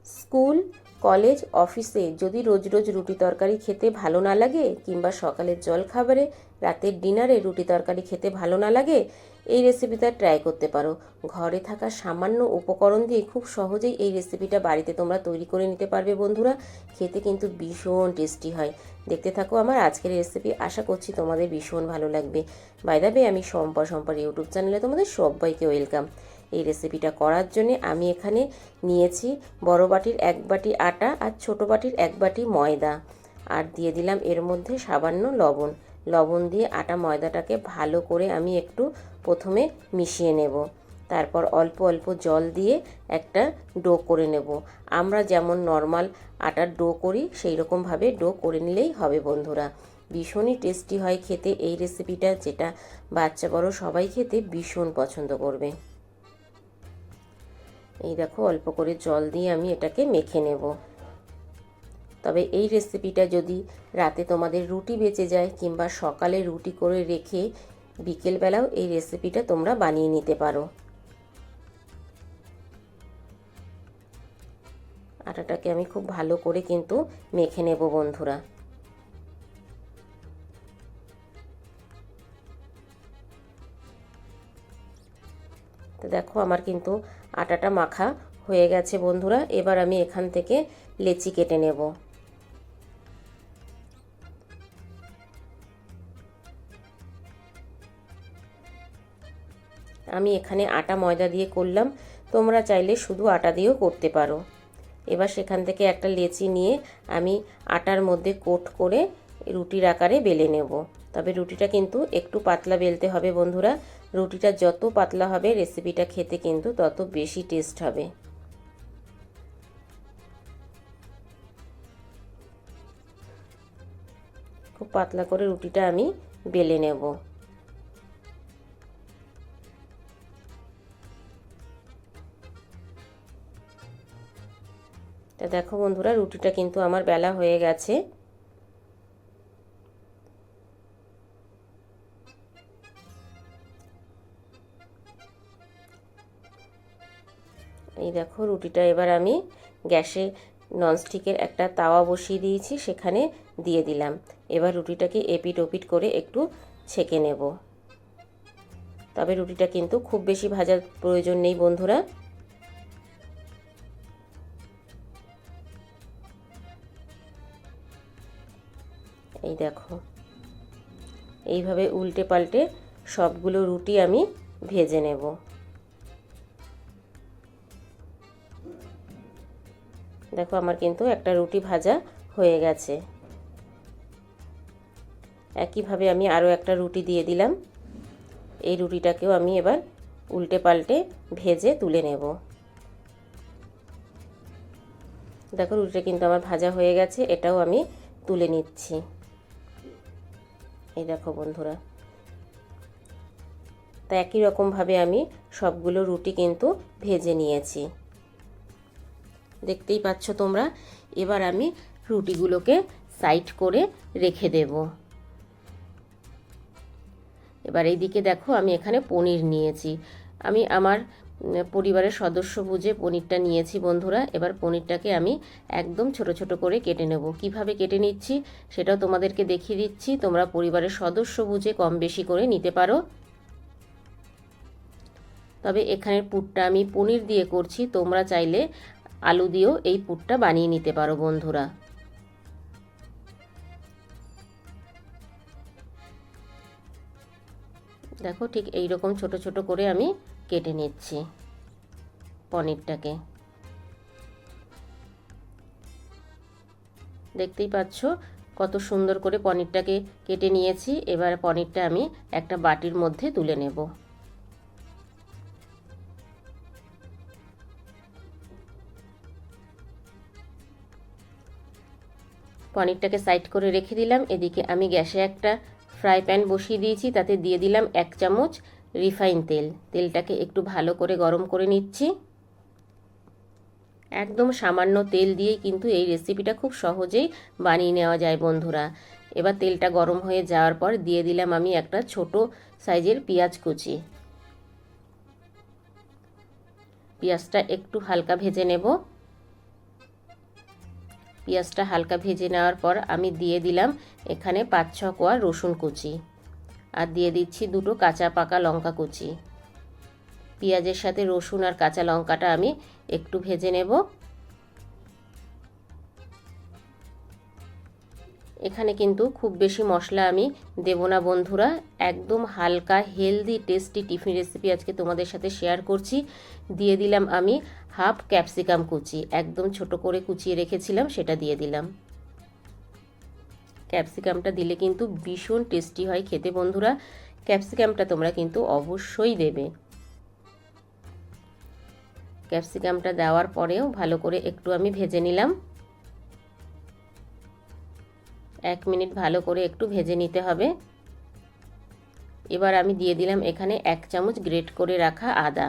School, college, অফিসে যদি রোজ রোজ রুটি তরকারি খেতে ভালো না লাগে, কিংবা সকালের জলখাবারে, রাতের ডিনারে রুটি তরকারি খেতে ভালো না লাগে, এই রেসিপিটা ট্রাই করতে পারো। ঘরে থাকা সামান্য উপকরণ দিয়ে খুব সহজেই এই রেসিপিটা বাড়িতে তোমরা তৈরি করে নিতে পারবে বন্ধুরা। খেতে কিন্তু ভীষণ টেস্টি হয়। দেখতে থাকো আমার আজকের রেসিপি, আশা করছি তোমাদের ভীষণ ভালো লাগবে। বাই দ্য ওয়ে, আমি সম্পর ইউটিউব চ্যানেলে তোমাদের সবাইকে ওয়েলকাম। এই রেসিপিটা করার জন্য আমি এখানে নিয়েছি বড় বাটির 1 বাটি আটা আর ছোট বাটির 1 বাটি ময়দা, আর দিয়ে দিলাম এর মধ্যে সামান্য লবণ দিয়ে আটা ময়দাটাকে ভালো করে আমি একটু প্রথমে মিশিয়ে নেব। তারপর অল্প অল্প জল দিয়ে একটা ডো করে নেব। আমরা যেমন নর্মাল আটার ডো করি সেই রকমভাবে ডো করে নিলেই হবে বন্ধুরা। ভীষণই টেস্টি হয় খেতে এই রেসিপিটা, যেটা বাচ্চা বড় সবাই খেতে ভীষণ পছন্দ করবে। এই দেখো, অল্প করে জল দিয়ে আমি এটাকে মেখে নেব। তবে এই রেসিপিটা যদি রাতে তোমাদের রুটি বেঁচে যায়, কিংবা সকালে রুটি করে রেখে বিকেলবেলাও এই রেসিপিটা তোমরা বানিয়ে নিতে পারো। আটাটাকে আমি খুব ভালো করে কিন্তু মেখে নেব বন্ধুরা। তো দেখো, আমার কিন্তু আটাটা মাখা হয়ে গেছে বন্ধুরা। এবার আমি এখান থেকে লেচি কেটে নেব। আমি এখানে আটা ময়দা দিয়ে করলাম, তোমরা চাইলে শুধু আটা দিয়েও করতে পারো। এবার সেখান থেকে একটা লেচি নিয়ে আমি আটার মধ্যে কোট করে রুটির আকারে বেলে নেব। তবে রুটিটা কিন্তু একটু পাতলা বেলতে হবে বন্ধুরা। রুটিটা যত পাতলা হবে রেসিপিটা খেতে কিন্তু তত বেশি টেস্ট হবে। খুব পাতলা করে রুটিটা আমি বেলে নেব। তা দেখো বন্ধুরা, রুটিটা কিন্তু আমার বেলা হয়ে গেছে। এই দেখো, রুটিটা এবার আমি গ্যাসে ননস্টিকের একটা তাওয়া বসিয়ে দিয়েছি, সেখানে দিয়ে দিলাম। এবার রুটিটাকে এপিট ওপিট করে একটু ছেঁকে নেব। তবে রুটিটা কিন্তু খুব বেশি ভাজার প্রয়োজন নেই বন্ধুরা। এই দেখো, এইভাবে উল্টে পাল্টে সবগুলো রুটি আমি ভেজে নেব। দেখো, আমার কিন্তু একটা রুটি ভাজা হয়ে গেছে। একইভাবে আমি আরও একটা রুটি দিয়ে দিলাম। এই রুটিটাকেও আমি এবার উল্টে পাল্টে ভেজে তুলে নেব। দেখো, রুটিটা কিন্তু আমার ভাজা হয়ে গেছে, এটাও আমি তুলে নিচ্ছি। এই দেখো বন্ধুরা, তা একই রকমভাবে আমি সবগুলো রুটি কিন্তু ভেজে নিয়েছি, দেখতেই পাচ্ছ তোমরা। এবার আমি রুটিগুলোকে সাইড করে রেখে দেব। এবার এইদিকে দেখো, আমি এখানে পনির নিয়েছি। আমি আমার পরিবারের সদস্য বুঝে পনিরটা নিয়েছি বন্ধুরা। এবার পনিরটাকে আমি একদম ছোট ছোট করে কেটে নেব। কিভাবে কেটে নিচ্ছি সেটাও তোমাদেরকে দেখিয়ে দিচ্ছি। তোমরা পরিবারের সদস্য বুঝে কম বেশি করে নিতে পারো। তবে এখানের পুরটা আমি পনির দিয়ে করছি, তোমরা চাইলে আলু দিয়েও এই পুরটা বানিয়ে নিতে পারো বন্ধুরা। দেখো, ঠিক এই রকম ছোট ছোট করে আমি কেটে নিচ্ছি পনিরটাকে। দেখতেই পাচ্ছ কত সুন্দর করে পনিরটাকে কেটে নিয়েছি। এবার পনিরটা আমি একটা বাটির মধ্যে তুলে নেব। পনিরটাকে সাইড করে রেখে দিলাম। এদিকে আমি গ্যাসে একটা ফ্রাই প্যান বসিয়ে দিয়েছি, তাতে দিয়ে দিলাম 1 চামচ রিফাইন তেল। তেলটাকে একটু ভালো করে গরম করে নিচ্ছি। একদম সামান্য তেল দিয়েই কিন্তু এই রেসিপিটা খুব সহজেই বানিয়ে নেওয়া যায় বন্ধুরা। এবার তেলটা গরম হয়ে যাওয়ার পর দিয়ে দিলাম আমি একটা ছোট সাইজের পেঁয়াজ কুচি। পেঁয়াজটা একটু হালকা ভেজে নেব। পেঁয়াজটা হালকা ভেজে নেওয়ার পর আমি দিয়ে দিলাম এখানে 5-6 কোয়া রসুন কুচি, আর দিয়ে দিচ্ছি 2টো কাঁচা পাকা লঙ্কা কুচি। পেঁয়াজের সাথে রসুন আর কাঁচা লঙ্কাটা আমি একটু ভেজে নেব। এখানে কিন্তু খুব বেশি মশলা আমি দেব না বন্ধুরা, একদম হালকা হেলদি টেস্টি টিফিন রেসিপি আজকে তোমাদের সাথে শেয়ার করছি। দিয়ে দিলাম আমি হাফ ক্যাপসিকাম কুচি, একদম ছোট করে কুচিয়ে রেখেছিলাম, সেটা দিয়ে দিলাম। ক্যাপসিকামটা দিলে কিন্তু ভীষণ টেস্টি হয় খেতে বন্ধুরা, ক্যাপসিকামটা তোমরা কিন্তু অবশ্যই দেবে। ক্যাপসিকামটা দেওয়ার পরেও ভালো করে একটু আমি ভেজে নিলাম। 1 মিনিট ভালো করে একটু ভেজে নিতে হবে। এবার আমি দিয়ে দিলাম এখানে 1 চামচ গ্রেট করে রাখা আদা।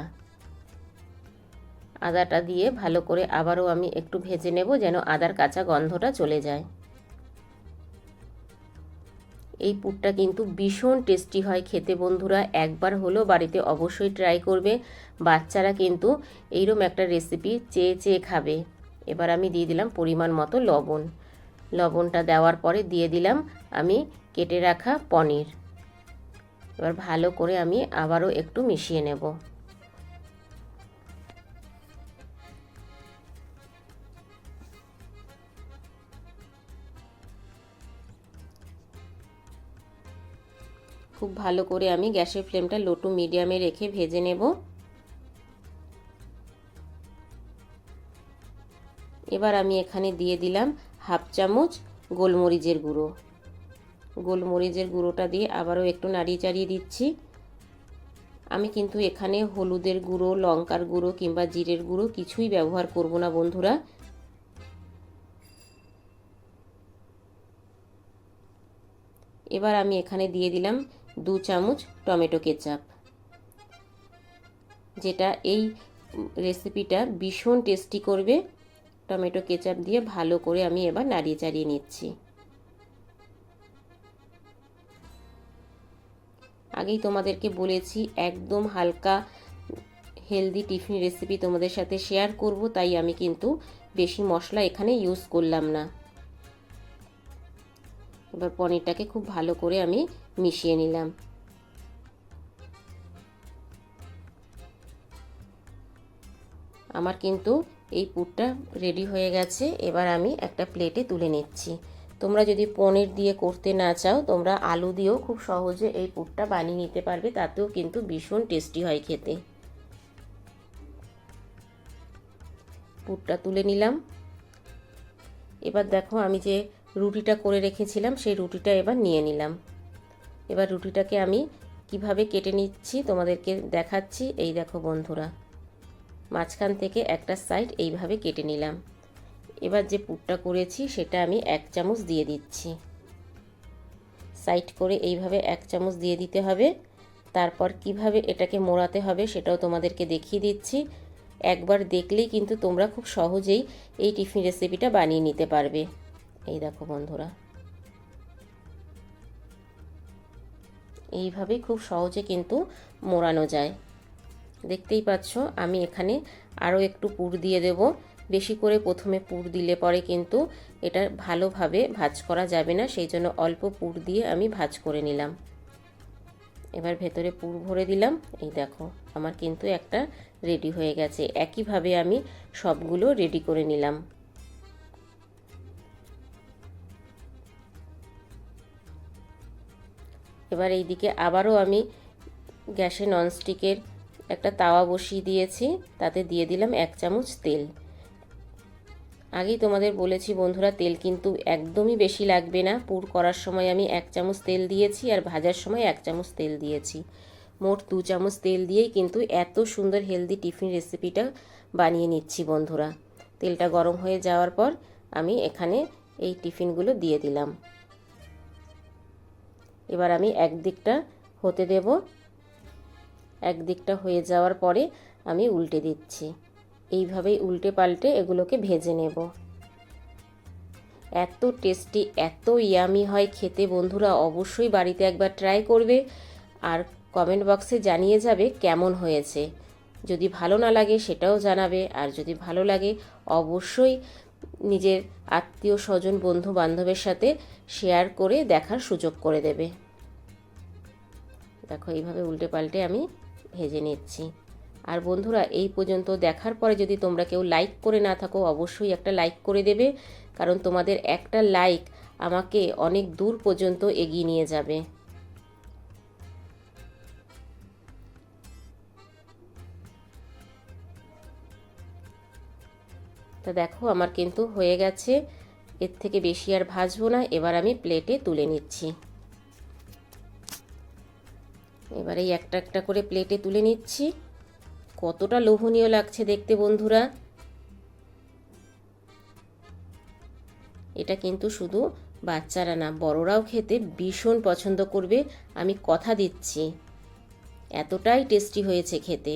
আদাটা দিয়ে ভালো করে আবারও আমি একটু ভেজে নেব, যেন আদার কাঁচা গন্ধটা চলে যায়। এই পুরটা কিন্তু ভীষণ টেস্টি হয় খেতে বন্ধুরা, একবার হলেও বাড়িতে অবশ্যই ট্রাই করবে। বাচ্চারা কিন্তু এইরকম একটা রেসিপি চেয়ে চেয়ে খাবে। এবার আমি দিয়ে দিলাম পরিমাণ মতো লবণ। লবণটা দেওয়ার পরে দিয়ে দিলাম আমি কেটে রাখা পনির। এবার ভালো করে আমি আবারও একটু মিশিয়ে নেব। খুব ভালো করে আমি গ্যাসের ফ্লেমটা লো টু মিডিয়ামে রেখে ভেজে নেব। এবার আমি এখানে দিয়ে দিলাম হাফ চামচ গোলমরিচের গুঁড়ো। গোলমরিচের গুঁড়োটা দিয়ে আবারও একটু নাড়িয়ে চাড়িয়ে দিচ্ছি। আমি কিন্তু এখানে হলুদের গুঁড়ো, লঙ্কার গুঁড়ো কিংবা জিরের গুঁড়ো কিছুই ব্যবহার করব না বন্ধুরা। এবার আমি এখানে দিয়ে দিলাম 2 চামচ টমেটো কেচাপ, যেটা এই রেসিপিটা ভীষণ টেস্টি করবে। টমেটো কেচাপ দিয়ে ভালো করে আমি এবার নাড়িয়ে চাড়িয়ে নিচ্ছি। আগেই তোমাদেরকে বলেছি একদম হালকা হেলদি টিফিন রেসিপি তোমাদের সাথে শেয়ার করব, তাই আমি কিন্তু বেশি মশলা এখানে ইউজ করলাম না। এবার পনিরটাকে খুব ভালো করে আমি মিশিয়ে নিলাম। আমার কিন্তু এই পুরটা রেডি হয়ে গেছে। এবার আমি একটা প্লেটে তুলে নিচ্ছি। তোমরা যদি পনির দিয়ে করতে না চাও, তোমরা আলু দিয়েও খুব সহজে এই পুরটা বানিয়ে নিতে পারবে, তাতেও কিন্তু ভীষণ টেস্টি হয় খেতে। পুরটা তুলে নিলাম। এবার দেখো আমি যে রুটিটা করে রেখেছিলাম সেই রুটিটা এবার নিয়ে নিলাম। এবার রুটিটাকে আমি কিভাবে কেটে নিচ্ছি তোমাদেরকে দেখাচ্ছি। এই দেখো বন্ধুরা, মাঝখান থেকে একটা সাইড এইভাবে কেটে নিলাম। এবার যে পুরটা করেছি সেটা আমি 1 চামচ দিয়ে দিচ্ছি। সাইড করে এইভাবে 1 চামচ দিয়ে দিতে হবে। তারপর কিভাবে এটাকে মোড়াতে হবে সেটাও তোমাদেরকে দেখিয়ে দিচ্ছি। একবার দেখলেই কিন্তু তোমরা খুব সহজেই এই টিফিন রেসিপিটা বানিয়ে নিতে পারবে। এই দেখো বন্ধুরা, এইভাবেই খুব সহজে কিন্তু মোড়ানো যায়। দেখতেই পাচ্ছ আমি এখানে আরও একটু পুর দিয়ে দেব। বেশি করে প্রথমে পুর দিলে পরে কিন্তু এটা ভালোভাবে ভাজ করা যাবে না, সেই জন্য অল্প পুর দিয়ে আমি ভাজ করে নিলাম। এবার ভেতরে পুর ভরে দিলাম। এই দেখো আমার কিন্তু একটা রেডি হয়ে গেছে। একইভাবে আমি সবগুলো রেডি করে নিলাম। এবার এইদিকে আবারও আমি গ্যাসে ননস্টিকের একটা তাওয়া বসিয়ে দিয়েছি, তাতে দিয়ে দিলাম 1 চামচ তেল। আগেই তোমাদের বলেছি বন্ধুরা, তেল কিন্তু একদমই বেশি লাগবে না। পুর করার সময় আমি 1 চামচ তেল দিয়েছি, আর ভাজার সময় 1 চামচ তেল দিয়েছি। মোট 2 চামচ তেল দিয়েই কিন্তু এত সুন্দর হেলদি টিফিন রেসিপিটা বানিয়ে নিচ্ছি বন্ধুরা। তেলটা গরম হয়ে যাওয়ার পর আমি এখানে এই টিফিনগুলো দিয়ে দিলাম। এবার আমি একদিকটা হতে দেব। একদিকটা হয়ে যাওয়ার পরে আমি উল্টে দিচ্ছি। এইভাবেই উল্টে পাল্টে এগুলোকে ভেজে নেব। এত টেস্টি, এত ইয়ামি হয় খেতে বন্ধুরা, অবশ্যই বাড়িতে একবার ট্রাই করবে আর কমেন্ট বক্সে জানিয়ে যাবে কেমন হয়েছে। যদি ভালো না লাগে সেটাও জানাবে, আর যদি ভালো লাগে অবশ্যই নিজের আত্মীয় স্বজন বন্ধু বান্ধবের সাথে শেয়ার করে দেখার সুযোগ করে দেবে। দেখো এইভাবে উল্টে পাল্টে আমি ভেজে নিচ্ছি। আর বন্ধুরা, এই পর্যন্ত দেখার পরে যদি তোমরা কেউ লাইক করে না থাকো, অবশ্যই একটা লাইক করে দেবে, কারণ তোমাদের একটা লাইক আমাকে অনেক দূর পর্যন্ত এগিয়ে নিয়ে যাবে। তা দেখো আমার কিন্তু হয়ে গেছে, এর থেকে বেশি আর ভাজবো না। এবার আমি প্লেটে তুলে নিচ্ছি। এবারে একটা একটা করে প্লেটে তুলে নিচ্ছি। কতটা লোভনীয় লাগছে দেখতে বন্ধুরা। এটা কিন্তু শুধু বাচ্চারা না, বড়রাও খেতে ভীষণ পছন্দ করবে, আমি কথা দিচ্ছি। এতটাই টেস্টি হয়েছে খেতে।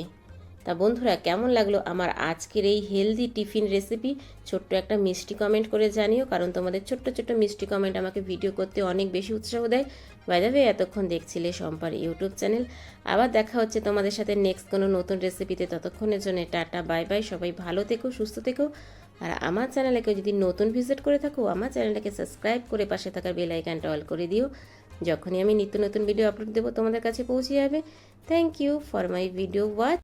তা বন্ধুরা, কেমন লাগলো আমার আজকের এই হেলদি টিফিন রেসিপি? ছোট্ট একটা মিষ্টি কমেন্ট করে জানিও, কারণ তোমাদের ছোট্ট ছোট্ট মিষ্টি কমেন্ট আমাকে ভিডিও করতে অনেক বেশি উৎসাহ দেয়। বাই দ্য ওয়ে, এতক্ষণ দেখছিলে শম্পার ইউটিউব চ্যানেল। আবার দেখা হচ্ছে তোমাদের সাথে নেক্সট কোনো নতুন রেসিপিতে। ততক্ষণের জন্য টাটা, বাই বাই। সবাই ভালো থেকো, সুস্থ থেকো। আর আমার চ্যানেলকে যদি নতুন ভিজিট করে থাকো, আমার চ্যানেলটাকে সাবস্ক্রাইব করে পাশে থাকা বেল আইকনটা অল করে দিও। যখনই আমি নিত্য নতুন ভিডিও আপলোড দেবো তোমাদের কাছে পৌঁছে যাবে। Thank you for my video watch.